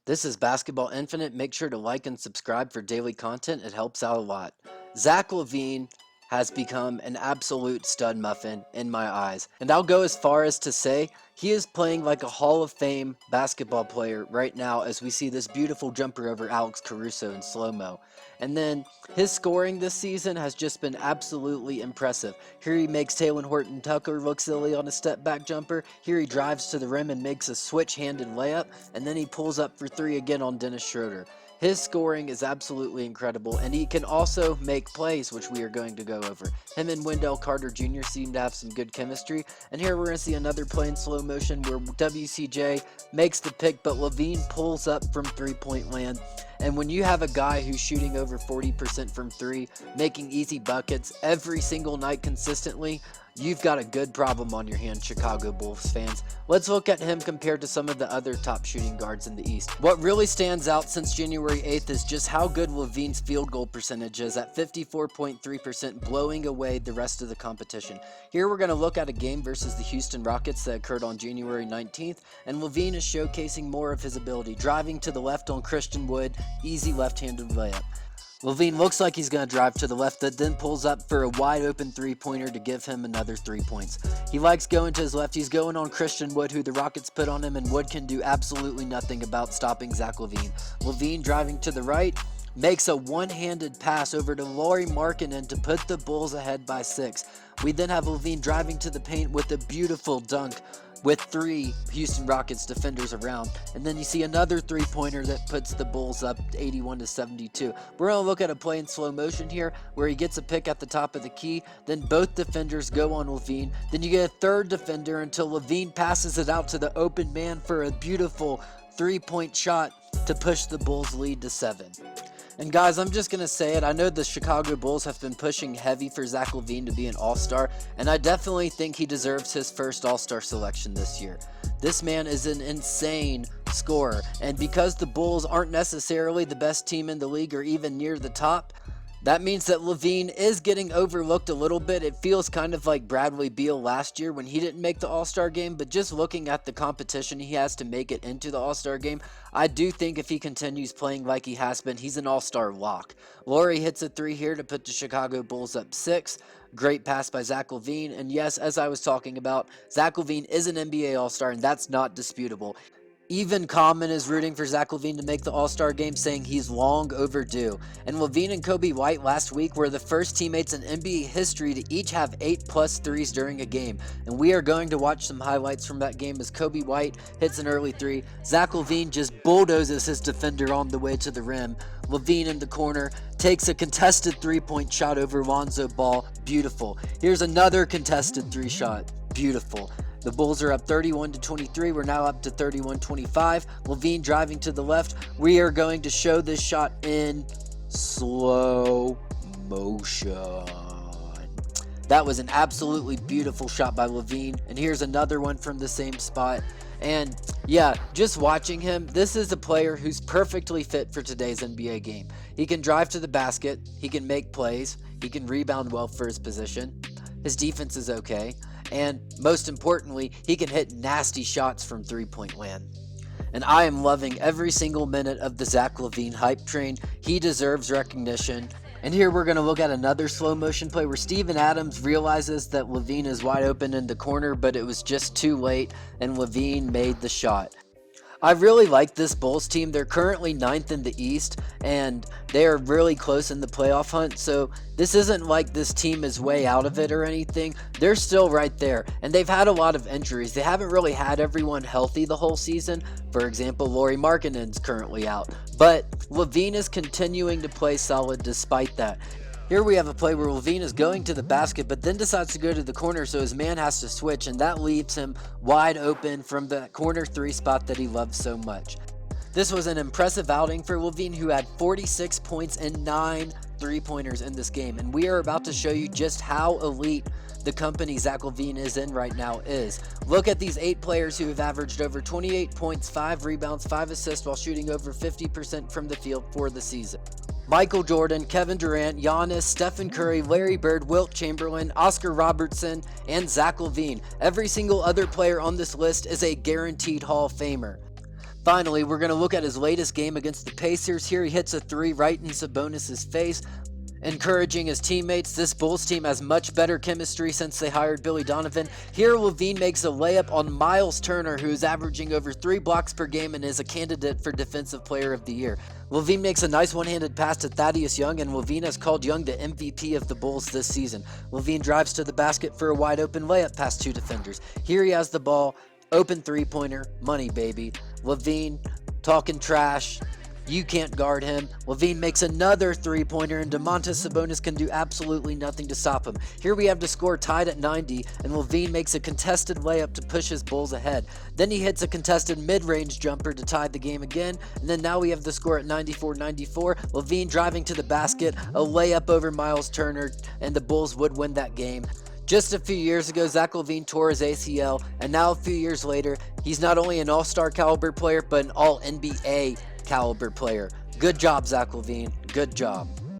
This is Basketball Infinite. Make sure to like and subscribe for daily content. It helps out a lot. Zach LaVine has become an absolute stud muffin in my eyes. And I'll go as far as to say he is playing like a Hall of Fame basketball player right now as we see this beautiful jumper over Alex Caruso in slow-mo. And then his scoring this season has just been absolutely impressive. Here he makes Taylor Horton Tucker look silly on a step back jumper. Here he drives to the rim and makes a switch-handed layup. And then he pulls up for three again on Dennis Schroeder. His scoring is absolutely incredible, and he can also make plays, which we are going to go over. Him and Wendell Carter Jr. seem to have some good chemistry, and here we're going to see another play in slow motion where WCJ makes the pick, but LaVine pulls up from three-point land. And when you have a guy who's shooting over 40% from three, making easy buckets every single night consistently, you've got a good problem on your hands, Chicago Bulls fans. Let's look at him compared to some of the other top shooting guards in the East. What really stands out since January 8th is just how good LaVine's field goal percentage is at 54.3%, blowing away the rest of the competition. Here we're going to look at a game versus the Houston Rockets that occurred on January 19th, and LaVine is showcasing more of his ability, driving to the left on Christian Wood, easy left-handed layup. LaVine looks like he's going to drive to the left, but then pulls up for a wide open three-pointer to give him another 3 points. He likes going to his left. He's going on Christian Wood, who the Rockets put on him, and Wood can do absolutely nothing about stopping Zach LaVine. LaVine driving to the right, makes a one-handed pass over to Lauri Markkanen to put the Bulls ahead by 6. We then have LaVine driving to the paint with a beautiful dunk with 3 Houston Rockets defenders around. And then you see another three-pointer that puts the Bulls up 81-72. We're going to look at a play in slow motion here where he gets a pick at the top of the key. Then both defenders go on LaVine. Then you get a third defender until LaVine passes it out to the open man for a beautiful three-point shot to push the Bulls' lead to 7. And guys, I'm just going to say it. I know the Chicago Bulls have been pushing heavy for Zach LaVine to be an all-star, and I definitely think he deserves his first all-star selection this year. This man is an insane scorer, and because the Bulls aren't necessarily the best team in the league or even near the top, that means that LaVine is getting overlooked a little bit. It feels kind of like Bradley Beal last year when he didn't make the All-Star game, but just looking at the competition he has to make it into the All-Star game, I do think if he continues playing like he has been, he's an All-Star lock. Lauri hits a 3 here to put the Chicago Bulls up 6. Great pass by Zach LaVine, and yes, as I was talking about, Zach LaVine is an NBA All-Star, and that's not disputable. Even Common is rooting for Zach LaVine to make the All-Star game, saying he's long overdue. And LaVine and Kobe White last week were the first teammates in NBA history to each have 8+ threes during a game. And we are going to watch some highlights from that game as Kobe White hits an early 3. Zach LaVine just bulldozes his defender on the way to the rim. LaVine in the corner takes a contested three-point shot over Lonzo Ball. Beautiful. Here's another contested 3 shot. Beautiful. The Bulls are up 31-23. We're now up to 31-25. LaVine driving to the left. We are going to show this shot in slow motion. That was an absolutely beautiful shot by LaVine. And here's another one from the same spot. And yeah, just watching him, this is a player who's perfectly fit for today's NBA game. He can drive to the basket. He can make plays. He can rebound well for his position. His defense is okay. And most importantly, he can hit nasty shots from three-point land. And I am loving every single minute of the Zach LaVine hype train. He deserves recognition. And here we're going to look at another slow motion play where Steven Adams realizes that LaVine is wide open in the corner, but it was just too late, and LaVine made the shot. I really like this Bulls team. They're currently 9th in the East, and they are really close in the playoff hunt, so this isn't like this team is way out of it or anything. They're still right there, and they've had a lot of injuries. They haven't really had everyone healthy the whole season. For example, Lauri Markkanen's currently out, but LaVine is continuing to play solid despite that. Here we have a play where LaVine is going to the basket, but then decides to go to the corner, so his man has to switch, and that leaves him wide open from the corner 3 spot that he loves so much. This was an impressive outing for LaVine, who had 46 points and 9 three-pointers in this game, and we are about to show you just how elite the company Zach LaVine is in right now is. Look at these 8 players who have averaged over 28 points, 5 rebounds, 5 assists while shooting over 50% from the field for the season. Michael Jordan, Kevin Durant, Giannis, Stephen Curry, Larry Bird, Wilt Chamberlain, Oscar Robertson, and Zach LaVine. Every single other player on this list is a guaranteed Hall of Famer. Finally, we're going to look at his latest game against the Pacers. Here he hits a three right in Sabonis' face, encouraging his teammates. This Bulls team has much better chemistry since they hired Billy Donovan. Here LaVine makes a layup on Miles Turner, who is averaging over 3 blocks per game and is a candidate for Defensive Player of the Year. LaVine makes a nice one-handed pass to Thaddeus Young, and LaVine has called Young the MVP of the Bulls this season. LaVine drives to the basket for a wide open layup past 2 defenders. Here he has the ball, open three-pointer, money baby. LaVine talking trash. You can't guard him. LaVine makes another three-pointer, and Domantas Sabonis can do absolutely nothing to stop him. Here we have the score tied at 90, and LaVine makes a contested layup to push his Bulls ahead. Then he hits a contested mid-range jumper to tie the game again, and then now we have the score at 94-94. LaVine driving to the basket, a layup over Miles Turner, and the Bulls would win that game. Just a few years ago, Zach LaVine tore his ACL, and now a few years later, he's not only an all-star caliber player, but an all-NBA caliber player. Good job, Zach LaVine. Good job.